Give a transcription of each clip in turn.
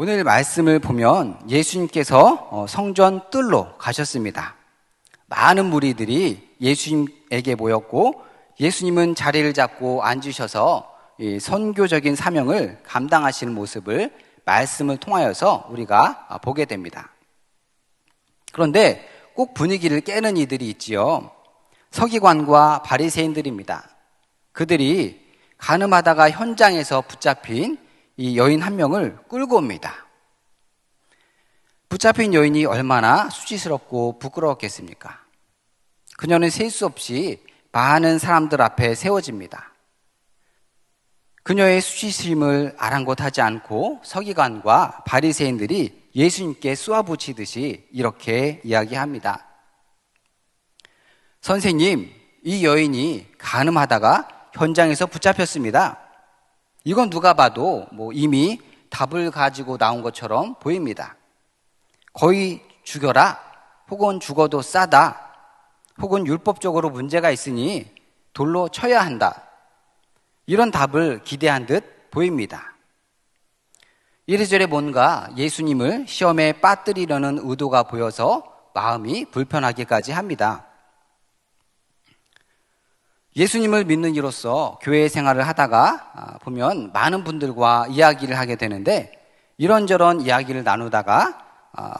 오늘 말씀을 보면 예수님께서 성전 뜰로 가셨습니다. 많은 무리들이 예수님에게 모였고 예수님은 자리를 잡고 앉으셔서 선교적인 사명을 감당하시는 모습을 말씀을 통하여서 우리가 보게 됩니다. 그런데 꼭 분위기를 깨는 이들이 있지요. 서기관과 바리새인들입니다. 그들이 간음하다가 현장에서 붙잡힌 이 여인 한 명을 끌고 옵니다. 붙잡힌 여인이 얼마나 수치스럽고 부끄러웠겠습니까? 그녀는 셀 수 없이 많은 사람들 앞에 세워집니다. 그녀의 수치심을 아랑곳하지 않고 서기관과 바리새인들이 예수님께 쏘아붙이듯이 이렇게 이야기합니다. 선생님, 이 여인이 간음하다가 현장에서 붙잡혔습니다. 이건 누가 봐도 이미 답을 가지고 나온 것처럼 보입니다. 거의 죽여라, 혹은 죽어도 싸다, 혹은 율법적으로 문제가 있으니 돌로 쳐야 한다. 이런 답을 기대한 듯 보입니다. 이래저래 뭔가 예수님을 시험에 빠뜨리려는 의도가 보여서 마음이 불편하기까지 합니다. 예수님을 믿는 이로써 교회 생활을 하다가 보면 많은 분들과 이야기를 하게 되는데 이런저런 이야기를 나누다가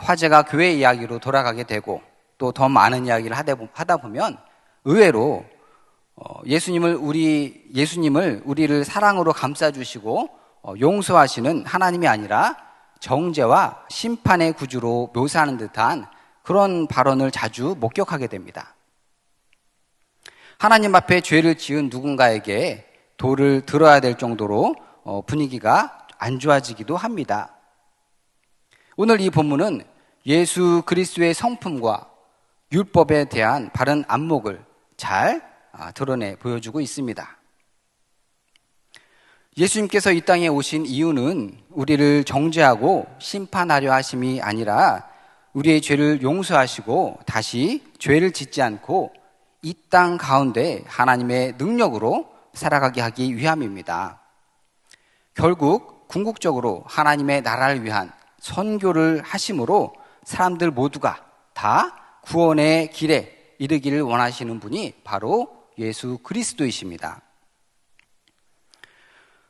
화제가 교회 이야기로 돌아가게 되고 또 더 많은 이야기를 하다 보면 의외로 예수님을 우리를 사랑으로 감싸주시고 용서하시는 하나님이 아니라 정죄와 심판의 구주로 묘사하는 듯한 그런 발언을 자주 목격하게 됩니다. 하나님 앞에 죄를 지은 누군가에게 돌을 들어야 될 정도로 분위기가 안 좋아지기도 합니다. 오늘 이 본문은 예수 그리스도의 성품과 율법에 대한 바른 안목을 잘 드러내 보여주고 있습니다. 예수님께서 이 땅에 오신 이유는 우리를 정죄하고 심판하려 하심이 아니라 우리의 죄를 용서하시고 다시 죄를 짓지 않고 이 땅 가운데 하나님의 능력으로 살아가게 하기 위함입니다. 결국 궁극적으로 하나님의 나라를 위한 선교를 하심으로 사람들 모두가 다 구원의 길에 이르기를 원하시는 분이 바로 예수 그리스도이십니다.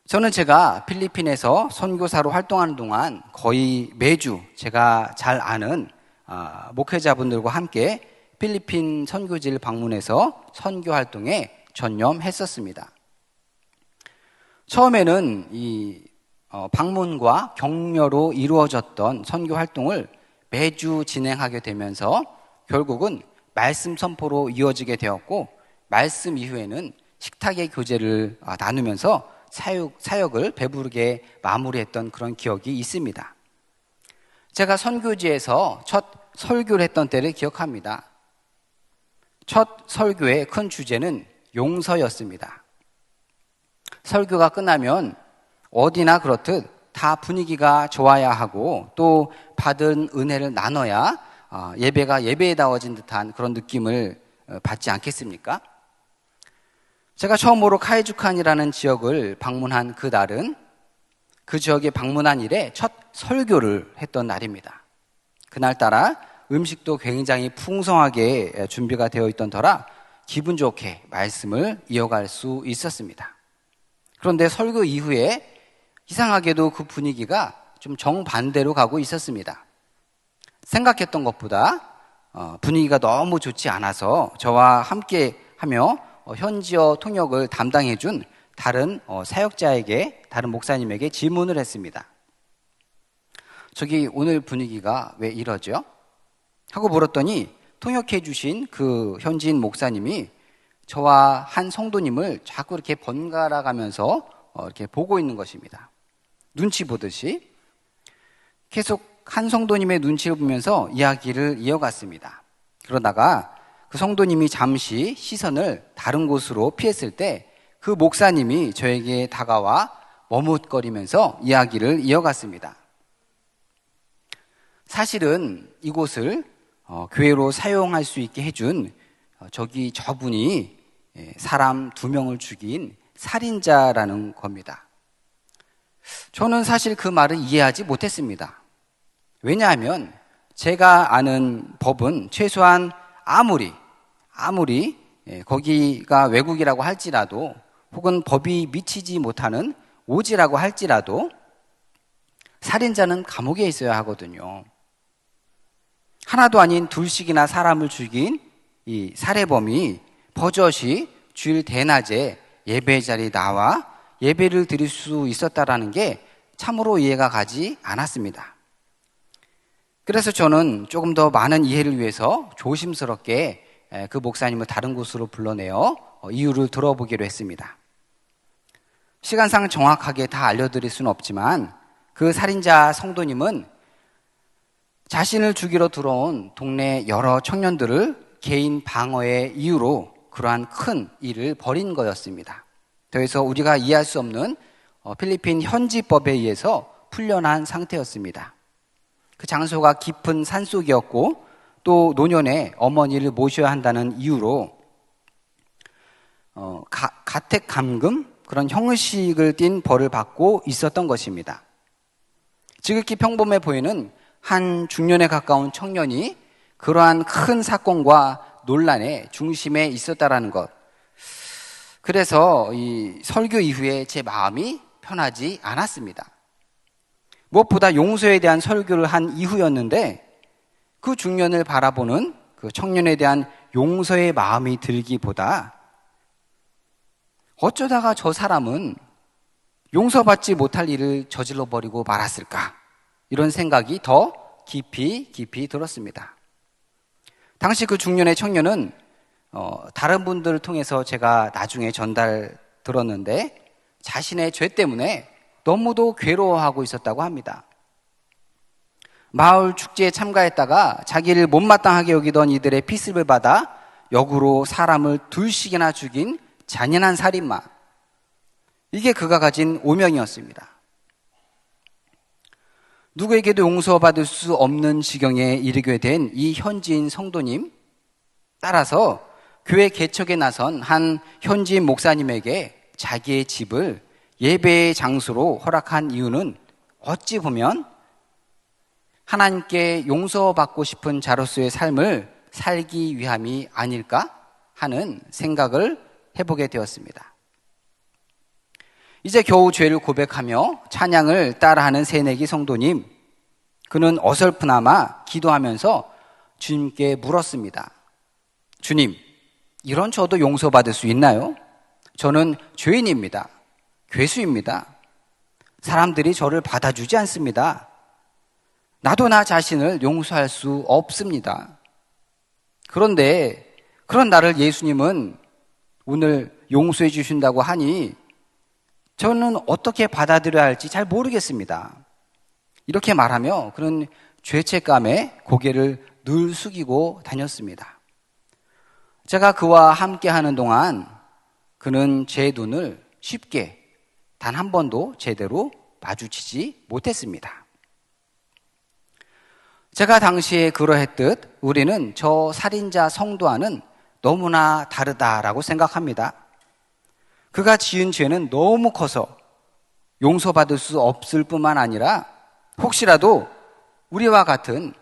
저는 제가 필리핀에서 선교사로 활동하는 동안 거의 매주 제가 잘 아는 목회자분들과 함께 필리핀 선교지를 방문해서 선교 활동에 전념했었습니다. 처음에는 이 방문과 격려로 이루어졌던 선교 활동을 매주 진행하게 되면서 결국은 말씀 선포로 이어지게 되었고 말씀 이후에는 식탁의 교제를 나누면서 사역을 배부르게 마무리했던 그런 기억이 있습니다. 제가 선교지에서 첫 설교를 했던 때를 기억합니다. 첫 설교의 큰 주제는 용서였습니다. 설교가 끝나면 어디나 그렇듯 다 분위기가 좋아야 하고 또 받은 은혜를 나눠야 예배가 예배다워진 듯한 그런 느낌을 받지 않겠습니까? 제가 처음으로 카이주칸이라는 지역을 방문한 그 날은 그 지역에 방문한 이래 첫 설교를 했던 날입니다. 그날따라 음식도 굉장히 풍성하게 준비가 되어 있던 터라 기분 좋게 말씀을 이어갈 수 있었습니다. 그런데 설교 이후에 이상하게도 그 분위기가 좀 정반대로 가고 있었습니다. 생각했던 것보다 분위기가 너무 좋지 않아서 저와 함께 하며 현지어 통역을 담당해준 다른 사역자에게, 다른 목사님에게 질문을 했습니다. 저기 오늘 분위기가 왜 이러죠? 하고 물었더니 통역해 주신 그 현지인 목사님이 저와 한 성도님을 자꾸 이렇게 번갈아 가면서 이렇게 보고 있는 것입니다. 눈치 보듯이 계속 한 성도님의 눈치를 보면서 이야기를 이어갔습니다. 그러다가 그 성도님이 잠시 시선을 다른 곳으로 피했을 때 그 목사님이 저에게 다가와 머뭇거리면서 이야기를 이어갔습니다. 사실은 이곳을 교회로 사용할 수 있게 해준 저분이 사람 2명을 죽인 살인자라는 겁니다. 저는 사실 그 말을 이해하지 못했습니다. 왜냐하면 제가 아는 법은 최소한 아무리 거기가 외국이라고 할지라도 혹은 법이 미치지 못하는 오지라고 할지라도 살인자는 감옥에 있어야 하거든요. 하나도 아닌 둘씩이나 사람을 죽인 이 살해범이 버젓이 주일 대낮에 예배 자리에 나와 예배를 드릴 수 있었다라는 게 참으로 이해가 가지 않았습니다. 그래서 저는 조금 더 많은 이해를 위해서 조심스럽게 그 목사님을 다른 곳으로 불러내어 이유를 들어보기로 했습니다. 시간상 정확하게 다 알려드릴 수는 없지만 그 살인자 성도님은 자신을 죽이러 들어온 동네 여러 청년들을 개인 방어의 이유로 그러한 큰 일을 벌인 거였습니다. 더해서 우리가 이해할 수 없는 필리핀 현지법에 의해서 풀려난 상태였습니다. 그 장소가 깊은 산속이었고 또 노년의 어머니를 모셔야 한다는 이유로 가택 감금 그런 형식을 띤 벌을 받고 있었던 것입니다. 지극히 평범해 보이는 한 중년에 가까운 청년이 그러한 큰 사건과 논란의 중심에 있었다라는 것. 그래서 이 설교 이후에 제 마음이 편하지 않았습니다. 무엇보다 용서에 대한 설교를 한 이후였는데 그 중년을 바라보는 그 청년에 대한 용서의 마음이 들기보다 어쩌다가 저 사람은 용서받지 못할 일을 저질러 버리고 말았을까? 이런 생각이 더 깊이 들었습니다. 당시 그 중년의 청년은 다른 분들을 통해서 제가 나중에 전달 들었는데 자신의 죄 때문에 너무도 괴로워하고 있었다고 합니다. 마을 축제에 참가했다가 자기를 못마땅하게 여기던 이들의 피습을 받아 역으로 사람을 둘씩이나 죽인 잔인한 살인마. 이게 그가 가진 오명이었습니다. 누구에게도 용서받을 수 없는 지경에 이르게 된 이 현지인 성도님, 따라서 교회 개척에 나선 한 현지인 목사님에게 자기의 집을 예배의 장소로 허락한 이유는 어찌 보면 하나님께 용서받고 싶은 자로서의 삶을 살기 위함이 아닐까 하는 생각을 해보게 되었습니다. 이제 겨우 죄를 고백하며 찬양을 따라하는 새내기 성도님, 그는 어설프나마 기도하면서 주님께 물었습니다. 주님, 이런 저도 용서받을 수 있나요? 저는 죄인입니다. 괴수입니다. 사람들이 저를 받아주지 않습니다. 나도 나 자신을 용서할 수 없습니다. 그런데 그런 나를 예수님은 오늘 용서해 주신다고 하니 저는 어떻게 받아들여야 할지 잘 모르겠습니다. 이렇게 말하며 그는 죄책감에 고개를 늘 숙이고 다녔습니다. 제가 그와 함께 하는 동안 그는 제 눈을 쉽게 단 한 번도 제대로 마주치지 못했습니다. 제가 당시에 그러했듯 우리는 저 살인자 성도와는 너무나 다르다라고 생각합니다. 그가 지은 죄는 너무 커서 용서받을 수 없을 뿐만 아니라 혹시라도 우리와 같은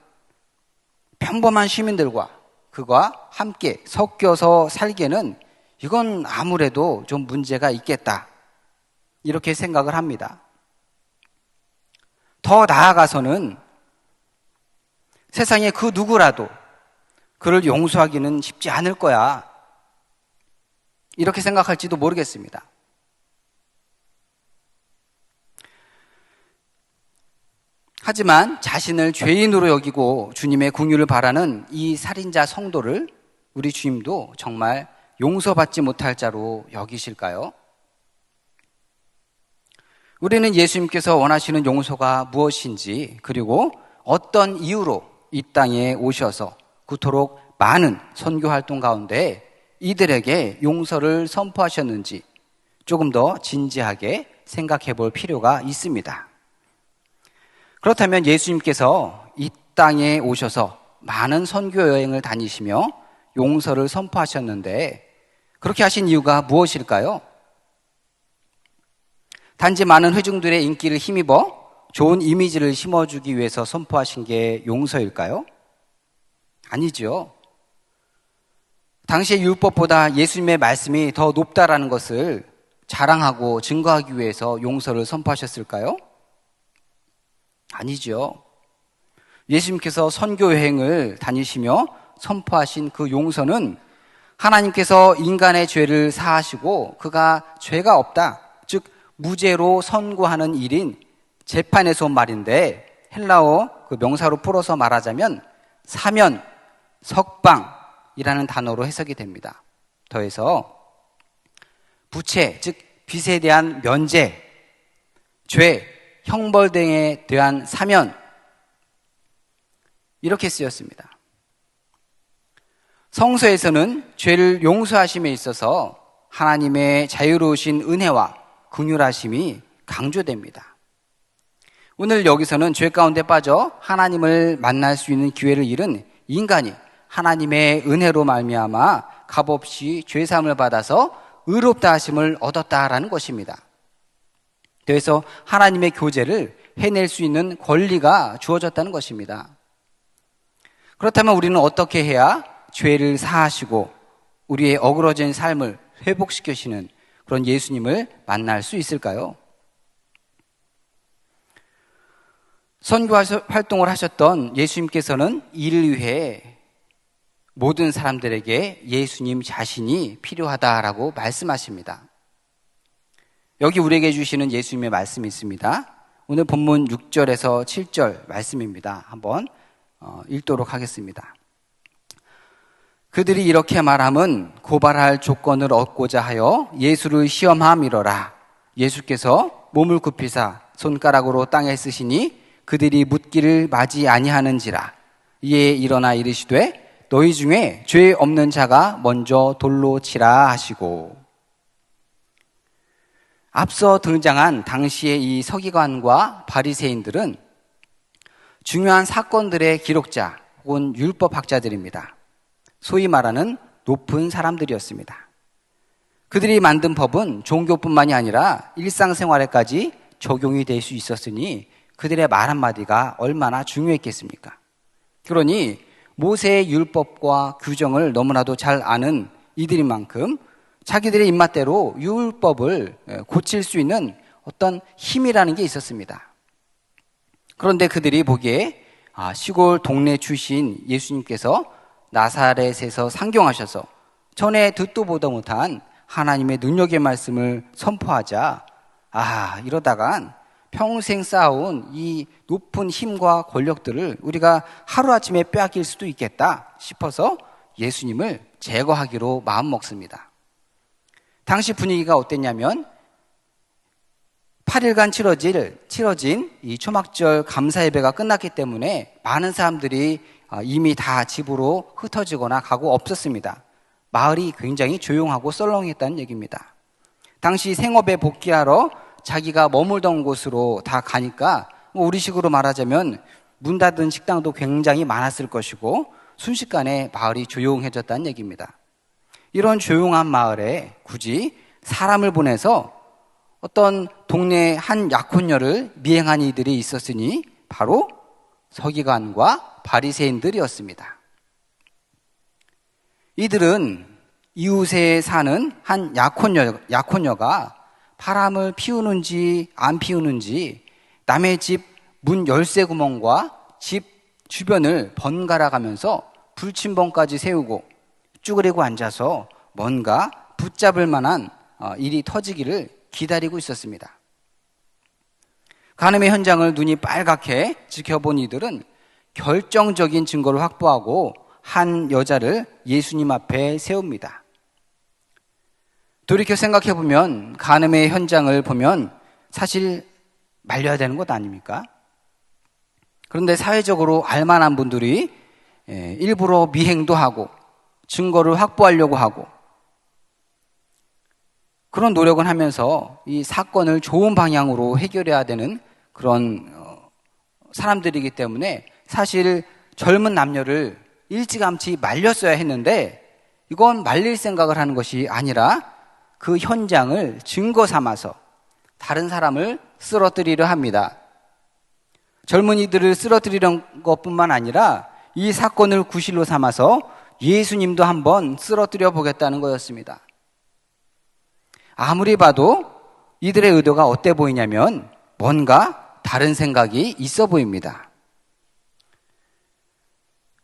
평범한 시민들과 그가 함께 섞여서 살기에는 이건 아무래도 좀 문제가 있겠다. 이렇게 생각을 합니다. 더 나아가서는 세상에 그 누구라도 그를 용서하기는 쉽지 않을 거야. 이렇게 생각할지도 모르겠습니다. 하지만 자신을 죄인으로 여기고 주님의 긍휼을 바라는 이 살인자 성도를 우리 주님도 정말 용서받지 못할 자로 여기실까요? 우리는 예수님께서 원하시는 용서가 무엇인지, 그리고 어떤 이유로 이 땅에 오셔서 그토록 많은 선교 활동 가운데 이들에게 용서를 선포하셨는지 조금 더 진지하게 생각해 볼 필요가 있습니다. 그렇다면 예수님께서 이 땅에 오셔서 많은 선교 여행을 다니시며 용서를 선포하셨는데 그렇게 하신 이유가 무엇일까요? 단지 많은 회중들의 인기를 힘입어 좋은 이미지를 심어주기 위해서 선포하신 게 용서일까요? 아니죠. 당시의 율법보다 예수님의 말씀이 더 높다라는 것을 자랑하고 증거하기 위해서 용서를 선포하셨을까요? 아니죠. 예수님께서 선교 여행을 다니시며 선포하신 그 용서는 하나님께서 인간의 죄를 사하시고 그가 죄가 없다, 즉 무죄로 선고하는 일인 재판에서 온 말인데, 헬라어 그 명사로 풀어서 말하자면 사면, 석방이라는 단어로 해석이 됩니다. 더해서 부채, 즉 빚에 대한 면제, 죄, 형벌 등에 대한 사면, 이렇게 쓰였습니다. 성서에서는 죄를 용서하심에 있어서 하나님의 자유로우신 은혜와 긍휼하심이 강조됩니다. 오늘 여기서는 죄 가운데 빠져 하나님을 만날 수 있는 기회를 잃은 인간이 하나님의 은혜로 말미암아 값없이 죄사함을 받아서 의롭다 하심을 얻었다라는 것입니다. 그래서 하나님의 교제를 해낼 수 있는 권리가 주어졌다는 것입니다. 그렇다면 우리는 어떻게 해야 죄를 사하시고 우리의 어그러진 삶을 회복시키시는 그런 예수님을 만날 수 있을까요? 선교 활동을 하셨던 예수님께서는 이를 위해 모든 사람들에게 예수님 자신이 필요하다라고 말씀하십니다. 여기 우리에게 주시는 예수님의 말씀이 있습니다. 오늘 본문 6절에서 7절 말씀입니다. 한번 읽도록 하겠습니다. 그들이 이렇게 말함은 고발할 조건을 얻고자 하여 예수를 시험함이러라. 예수께서 몸을 굽히사 손가락으로 땅에 쓰시니 그들이 묻기를 맞이 아니하는지라. 이에 일어나 이르시되 너희 중에 죄 없는 자가 먼저 돌로 치라 하시고. 앞서 등장한 당시의 이 서기관과 바리새인들은 중요한 사건들의 기록자 혹은 율법학자들입니다. 소위 말하는 높은 사람들이었습니다. 그들이 만든 법은 종교뿐만이 아니라 일상생활에까지 적용이 될 수 있었으니 그들의 말 한마디가 얼마나 중요했겠습니까? 그러니 모세의 율법과 규정을 너무나도 잘 아는 이들인 만큼 자기들의 입맛대로 율법을 고칠 수 있는 어떤 힘이라는 게 있었습니다. 그런데 그들이 보기에 시골 동네 출신 예수님께서 나사렛에서 상경하셔서 전에 듣도 보도 못한 하나님의 능력의 말씀을 선포하자 이러다간 평생 쌓아온 이 높은 힘과 권력들을 우리가 하루아침에 빼앗길 수도 있겠다 싶어서 예수님을 제거하기로 마음먹습니다. 당시 분위기가 어땠냐면 8일간 치러진 이 초막절 감사 예배가 끝났기 때문에 많은 사람들이 이미 다 집으로 흩어지거나 가고 없었습니다. 마을이 굉장히 조용하고 썰렁했다는 얘기입니다. 당시 생업에 복귀하러 자기가 머물던 곳으로 다 가니까 우리식으로 말하자면 문 닫은 식당도 굉장히 많았을 것이고 순식간에 마을이 조용해졌다는 얘기입니다. 이런 조용한 마을에 굳이 사람을 보내서 어떤 동네 한 약혼녀를 미행한 이들이 있었으니 바로 서기관과 바리새인들이었습니다. 이들은 이웃에 사는 한 약혼녀가 바람을 피우는지 안 피우는지 남의 집 문 열쇠 구멍과 집 주변을 번갈아 가면서 불침번까지 세우고 쭈그리고 앉아서 뭔가 붙잡을 만한 일이 터지기를 기다리고 있었습니다. 간음의 현장을 눈이 빨갛게 지켜본 이들은 결정적인 증거를 확보하고 한 여자를 예수님 앞에 세웁니다. 돌이켜 생각해보면 간음의 현장을 보면 사실 말려야 되는 것 아닙니까? 그런데 사회적으로 알만한 분들이 일부러 미행도 하고 증거를 확보하려고 하고 그런 노력은 하면서 이 사건을 좋은 방향으로 해결해야 되는 그런 사람들이기 때문에 사실 젊은 남녀를 일찌감치 말렸어야 했는데 이건 말릴 생각을 하는 것이 아니라 그 현장을 증거 삼아서 다른 사람을 쓰러뜨리려 합니다. 젊은이들을 쓰러뜨리는 것뿐만 아니라 이 사건을 구실로 삼아서 예수님도 한번 쓰러뜨려 보겠다는 거였습니다. 아무리 봐도 이들의 의도가 어때 보이냐면 뭔가 다른 생각이 있어 보입니다.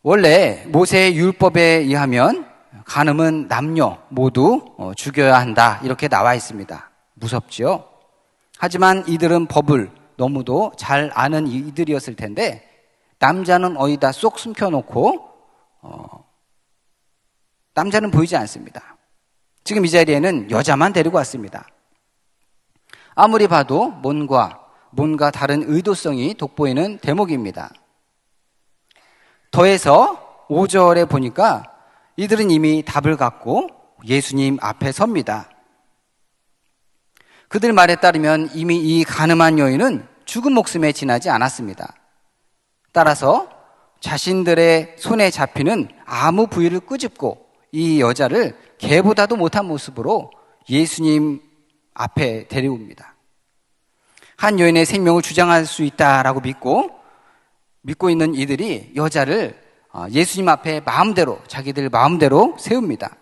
원래 모세의 율법에 의하면 간음은 남녀 모두 죽여야 한다 이렇게 나와 있습니다. 무섭지요? 하지만 이들은 법을 너무도 잘 아는 이들이었을 텐데 남자는 어디다 쏙 숨겨놓고 남자는 보이지 않습니다. 지금 이 자리에는 여자만 데리고 왔습니다. 아무리 봐도 뭔가 다른 의도성이 돋보이는 대목입니다. 더해서 5절에 보니까 이들은 이미 답을 갖고 예수님 앞에 섭니다. 그들 말에 따르면 이미 이 간음한 여인은 죽은 목숨에 지나지 않았습니다. 따라서 자신들의 손에 잡히는 아무 부위를 끄집고 이 여자를 개보다도 못한 모습으로 예수님 앞에 데려옵니다. 한 여인의 생명을 주장할 수 있다라고 믿고 있는 이들이 여자를 예수님 앞에 자기들 마음대로 세웁니다.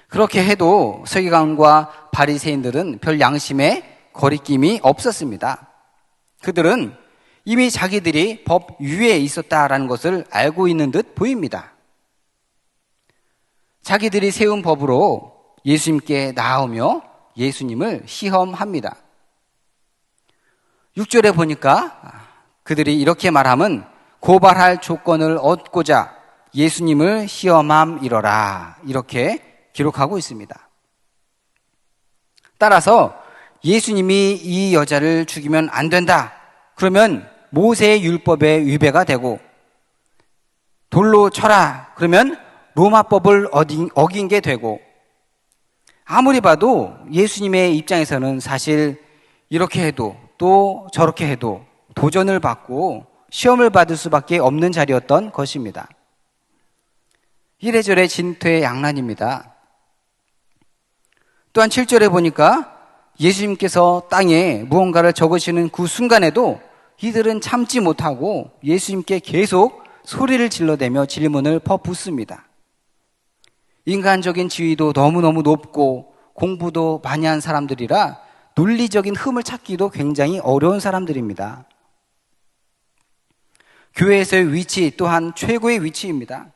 그렇게 해도 서기관과 바리새인들은 별 양심에 거리낌이 없었습니다. 그들은 이미 자기들이 법 위에 있었다라는 것을 알고 있는 듯 보입니다. 자기들이 세운 법으로 예수님께 나아오며 예수님을 시험합니다. 6절에 보니까 그들이 이렇게 말함은 고발할 조건을 얻고자 예수님을 시험함이러라 이렇게 기록하고 있습니다. 따라서 예수님이 이 여자를 죽이면 안 된다. 그러면 모세의 율법에 위배가 되고 돌로 쳐라. 그러면 로마법을 어긴 게 되고 아무리 봐도 예수님의 입장에서는 사실 이렇게 해도 또 저렇게 해도 도전을 받고 시험을 받을 수밖에 없는 자리였던 것입니다. 이래저래 진퇴의 양난입니다. 또한 7절에 보니까 예수님께서 땅에 무언가를 적으시는 그 순간에도 이들은 참지 못하고 예수님께 계속 소리를 질러대며 질문을 퍼붓습니다. 인간적인 지위도 너무너무 높고 공부도 많이 한 사람들이라 논리적인 흠을 찾기도 굉장히 어려운 사람들입니다. 교회에서의 위치 또한 최고의 위치입니다.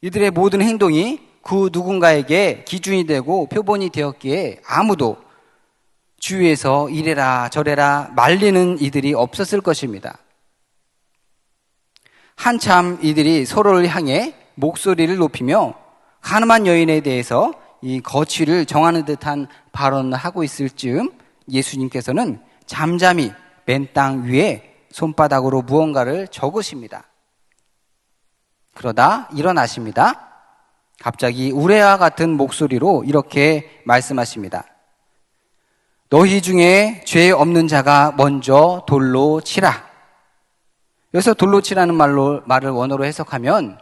이들의 모든 행동이 그 누군가에게 기준이 되고 표본이 되었기에 아무도 주위에서 이래라 저래라 말리는 이들이 없었을 것입니다. 한참 이들이 서로를 향해 목소리를 높이며 간음한 여인에 대해서 이 거취를 정하는 듯한 발언을 하고 있을 즈음 예수님께서는 잠잠히 맨 땅 위에 손바닥으로 무언가를 적으십니다. 그러다 일어나십니다. 갑자기 우레와 같은 목소리로 이렇게 말씀하십니다. 너희 중에 죄 없는 자가 먼저 돌로 치라. 여기서 돌로 치라는 말을 원어로 해석하면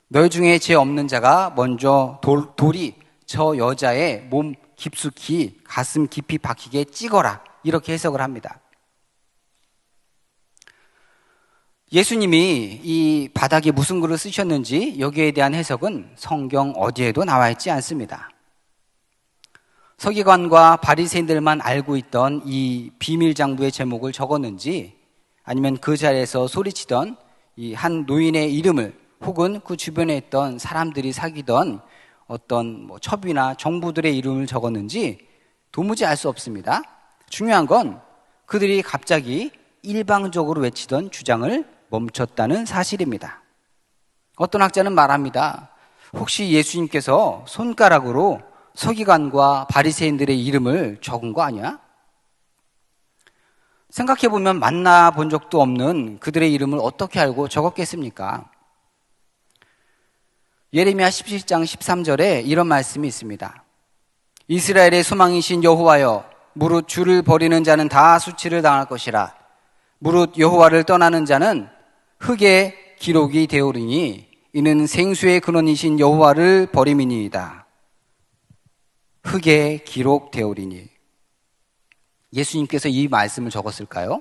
너희 중에 죄 없는 자가 먼저 돌이 저 여자의 몸 깊숙이 가슴 깊이 박히게 찍어라. 이렇게 해석을 합니다. 예수님이 이 바닥에 무슨 글을 쓰셨는지 여기에 대한 해석은 성경 어디에도 나와 있지 않습니다. 서기관과 바리새인들만 알고 있던 이 비밀 장부의 제목을 적었는지 아니면 그 자리에서 소리치던 이 한 노인의 이름을 혹은 그 주변에 있던 사람들이 사귀던 어떤 첩이나 정부들의 이름을 적었는지 도무지 알 수 없습니다. 중요한 건 그들이 갑자기 일방적으로 외치던 주장을 멈췄다는 사실입니다. 어떤 학자는 말합니다. 혹시 예수님께서 손가락으로 서기관과 바리새인들의 이름을 적은 거 아니야? 생각해보면 만나본 적도 없는 그들의 이름을 어떻게 알고 적었겠습니까? 예레미야 17장 13절에 이런 말씀이 있습니다. 이스라엘의 소망이신 여호와여, 무릇 주를 버리는 자는 다 수치를 당할 것이라. 무릇 여호와를 떠나는 자는 흙에 기록이 되오리니 이는 생수의 근원이신 여호와를 버림이니이다. 흙에 기록되오리니. 예수님께서 이 말씀을 적었을까요?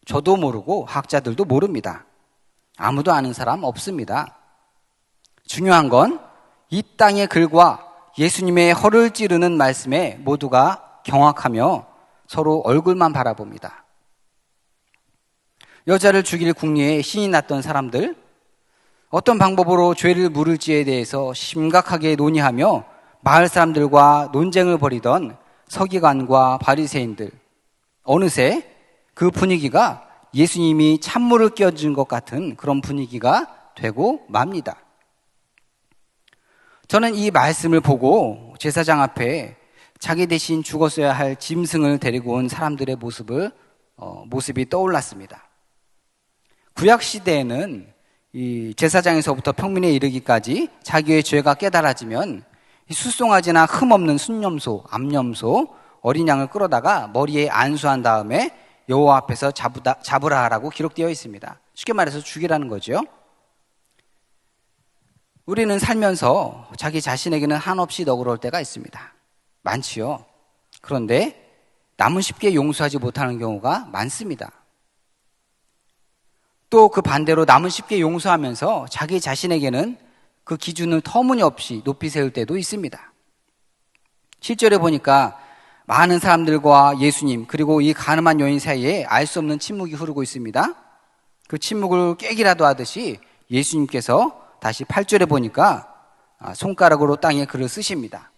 저도 모르고 학자들도 모릅니다. 아무도 아는 사람 없습니다. 중요한 건 이 땅의 글과 예수님의 허를 찌르는 말씀에 모두가 경악하며 서로 얼굴만 바라봅니다. 여자를 죽일 궁리에 신이 났던 사람들, 어떤 방법으로 죄를 물을지에 대해서 심각하게 논의하며 마을 사람들과 논쟁을 벌이던 서기관과 바리새인들, 어느새 그 분위기가 예수님이 찬물을 끼얹은 것 같은 그런 분위기가 되고 맙니다. 저는 이 말씀을 보고 제사장 앞에 자기 대신 죽었어야 할 짐승을 데리고 온 사람들의 모습이 떠올랐습니다. 구약 시대에는 이 제사장에서부터 평민에 이르기까지 자기의 죄가 깨달아지면 숫송아지나 흠없는 순념소, 암염소, 어린 양을 끌어다가 머리에 안수한 다음에 여호와 앞에서 잡으라라고 기록되어 있습니다. 쉽게 말해서 죽이라는 거죠. 우리는 살면서 자기 자신에게는 한없이 너그러울 때가 있습니다. 많지요. 그런데 남은 쉽게 용서하지 못하는 경우가 많습니다. 또 그 반대로 남은 쉽게 용서하면서 자기 자신에게는 그 기준을 터무니없이 높이 세울 때도 있습니다. 실제로 보니까 많은 사람들과 예수님 그리고 이 가늠한 여인 사이에 알 수 없는 침묵이 흐르고 있습니다. 그 침묵을 깨기라도 하듯이 예수님께서 다시 8절에 보니까 손가락으로 땅에 글을 쓰십니다.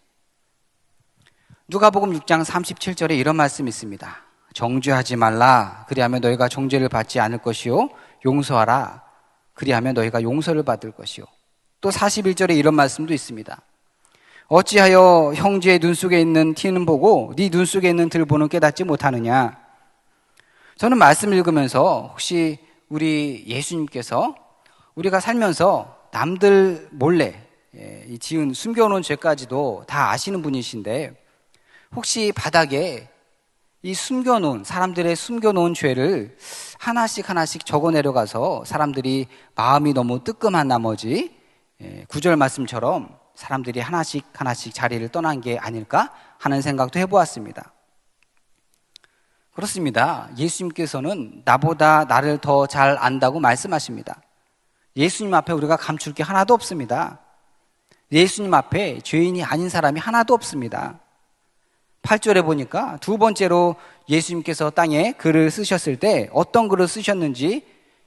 누가복음 6장 37절에 이런 말씀이 있습니다. 정죄하지 말라. 그리하면 너희가 정죄를 받지 않을 것이요. 용서하라. 그리하면 너희가 용서를 받을 것이요. 또 41절에 이런 말씀도 있습니다. 어찌하여 형제의 눈 속에 있는 티는 보고 네 눈 속에 있는 들보는 깨닫지 못하느냐. 저는 말씀을 읽으면서 혹시 우리 예수님께서 우리가 살면서 남들 몰래 지은 숨겨놓은 죄까지도 다 아시는 분이신데 혹시 바닥에 이 사람들의 숨겨놓은 죄를 하나씩 적어 내려가서 사람들이 마음이 너무 뜨끔한 나머지 9절 말씀처럼 사람들이 하나씩 자리를 떠난 게 아닐까 하는 생각도 해보았습니다. 그렇습니다. 예수님께서는 나보다 나를 더 잘 안다고 말씀하십니다. 예수님 앞에 우리가 감출 게 하나도 없습니다. 예수님 앞에 죄인이 아닌 사람이 하나도 없습니다. 8절에 보니까 두 번째로 예수님께서 땅에 글을 쓰셨을 때 어떤 글을 쓰셨는지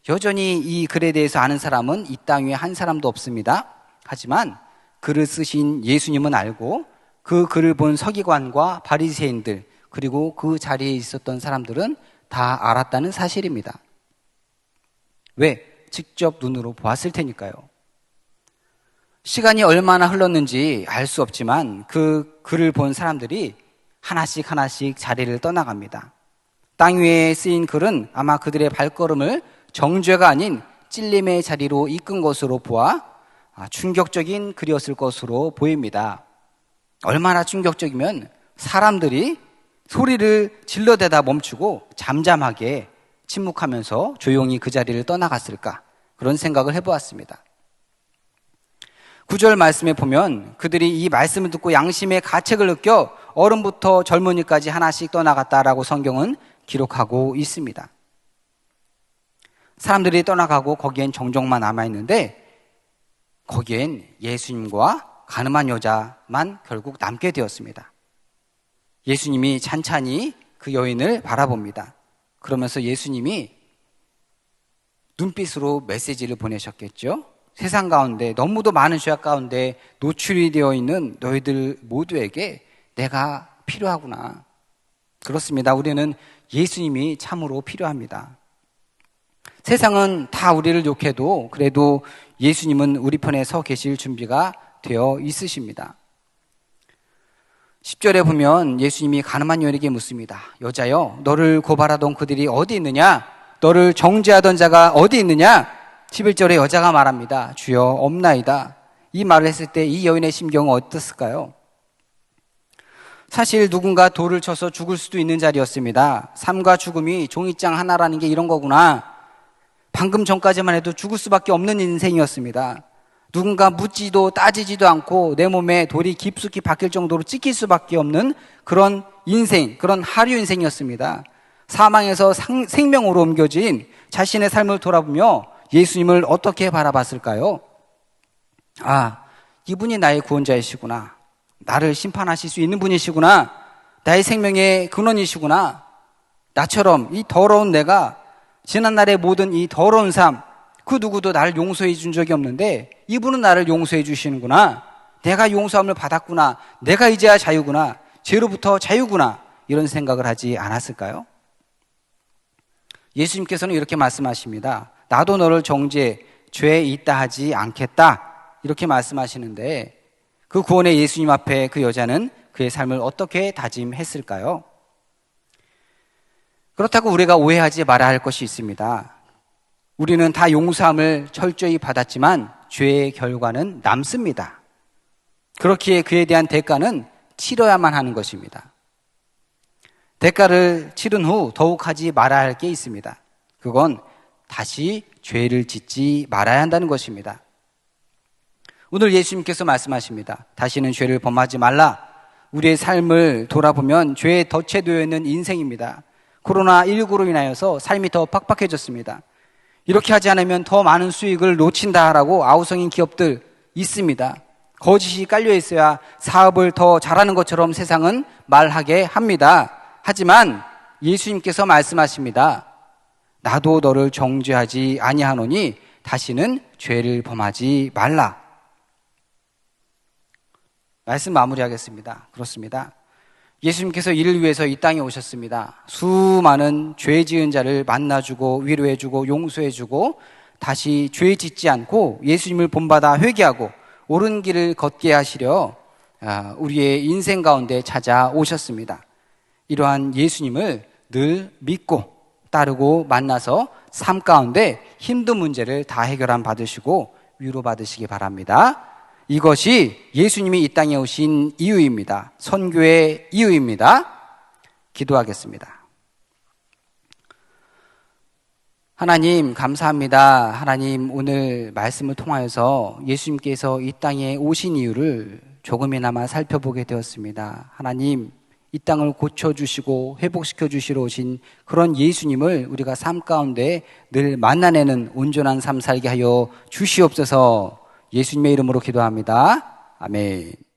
여전히 이 글에 대해서 아는 사람은 이 땅 위에 한 사람도 없습니다. 하지만 글을 쓰신 예수님은 알고 그 글을 본 서기관과 바리새인들 그리고 그 자리에 있었던 사람들은 다 알았다는 사실입니다. 왜? 직접 눈으로 보았을 테니까요. 시간이 얼마나 흘렀는지 알 수 없지만 그 글을 본 사람들이 하나씩 자리를 떠나갑니다. 땅 위에 쓰인 글은 아마 그들의 발걸음을 정죄가 아닌 찔림의 자리로 이끈 것으로 보아 충격적인 글이었을 것으로 보입니다. 얼마나 충격적이면 사람들이 소리를 질러대다 멈추고 잠잠하게 침묵하면서 조용히 그 자리를 떠나갔을까 그런 생각을 해보았습니다. 9절 말씀에 보면 그들이 이 말씀을 듣고 양심의 가책을 느껴 어른부터 젊은이까지 하나씩 떠나갔다라고 성경은 기록하고 있습니다. 사람들이 떠나가고 거기엔 정적만 남아있는데 거기엔 예수님과 가늠한 여자만 결국 남게 되었습니다. 예수님이 찬찬히 그 여인을 바라봅니다. 그러면서 예수님이 눈빛으로 메시지를 보내셨겠죠. 세상 가운데 너무도 많은 죄악 가운데 노출이 되어 있는 너희들 모두에게 내가 필요하구나. 그렇습니다. 우리는 예수님이 참으로 필요합니다. 세상은 다 우리를 욕해도 그래도 예수님은 우리 편에 서 계실 준비가 되어 있으십니다. 10절에 보면 예수님이 가늠한 여인에게 묻습니다. 여자여, 너를 고발하던 그들이 어디 있느냐? 너를 정죄하던 자가 어디 있느냐? 11절에 여자가 말합니다. 주여, 없나이다. 이 말을 했을 때 이 여인의 심경은 어땠을까요? 사실 누군가 돌을 쳐서 죽을 수도 있는 자리였습니다. 삶과 죽음이 종이장 하나라는 게 이런 거구나. 방금 전까지만 해도 죽을 수밖에 없는 인생이었습니다. 누군가 묻지도 따지지도 않고 내 몸에 돌이 깊숙이 박힐 정도로 찍힐 수밖에 없는 그런 인생, 그런 하류 인생이었습니다. 사망에서 생명으로 옮겨진 자신의 삶을 돌아보며 예수님을 어떻게 바라봤을까요? 아, 이분이 나의 구원자이시구나. 나를 심판하실 수 있는 분이시구나. 나의 생명의 근원이시구나. 나처럼 이 더러운 내가 지난날의 모든 이 더러운 삶, 그 누구도 나를 용서해 준 적이 없는데 이분은 나를 용서해 주시는구나. 내가 용서함을 받았구나. 내가 이제야 자유구나. 죄로부터 자유구나. 이런 생각을 하지 않았을까요? 예수님께서는 이렇게 말씀하십니다. 나도 너를 정죄해 죄에 있다 하지 않겠다. 이렇게 말씀하시는데 그 구원의 예수님 앞에 그 여자는 그의 삶을 어떻게 다짐했을까요? 그렇다고 우리가 오해하지 말아야 할 것이 있습니다. 우리는 다 용서함을 철저히 받았지만 죄의 결과는 남습니다. 그렇기에 그에 대한 대가는 치러야만 하는 것입니다. 대가를 치른 후 더욱 하지 말아야 할 게 있습니다. 그건 다시 죄를 짓지 말아야 한다는 것입니다. 오늘 예수님께서 말씀하십니다. 다시는 죄를 범하지 말라. 우리의 삶을 돌아보면 죄에 덫에 있는 인생입니다. 코로나19로 인하여서 삶이 더 팍팍해졌습니다. 이렇게 하지 않으면 더 많은 수익을 놓친다라고 아우성인 기업들 있습니다. 거짓이 깔려 있어야 사업을 더 잘하는 것처럼 세상은 말하게 합니다. 하지만 예수님께서 말씀하십니다. 나도 너를 정죄하지 아니하노니 다시는 죄를 범하지 말라. 말씀 마무리하겠습니다. 그렇습니다. 예수님께서 이를 위해서 이 땅에 오셨습니다. 수많은 죄 지은 자를 만나주고 위로해주고 용서해주고 다시 죄 짓지 않고 예수님을 본받아 회개하고 옳은 길을 걷게 하시려 우리의 인생 가운데 찾아오셨습니다. 이러한 예수님을 늘 믿고 따르고 만나서 삶 가운데 힘든 문제를 다 해결함 받으시고 위로받으시기 바랍니다. 이것이 예수님이 이 땅에 오신 이유입니다. 선교의 이유입니다. 기도하겠습니다. 하나님 감사합니다. 하나님 오늘 말씀을 통하여서 예수님께서 이 땅에 오신 이유를 조금이나마 살펴보게 되었습니다. 하나님 이 땅을 고쳐주시고 회복시켜 주시러 오신 그런 예수님을 우리가 삶 가운데 늘 만나내는 온전한 삶 살게 하여 주시옵소서. 예수님의 이름으로 기도합니다. 아멘.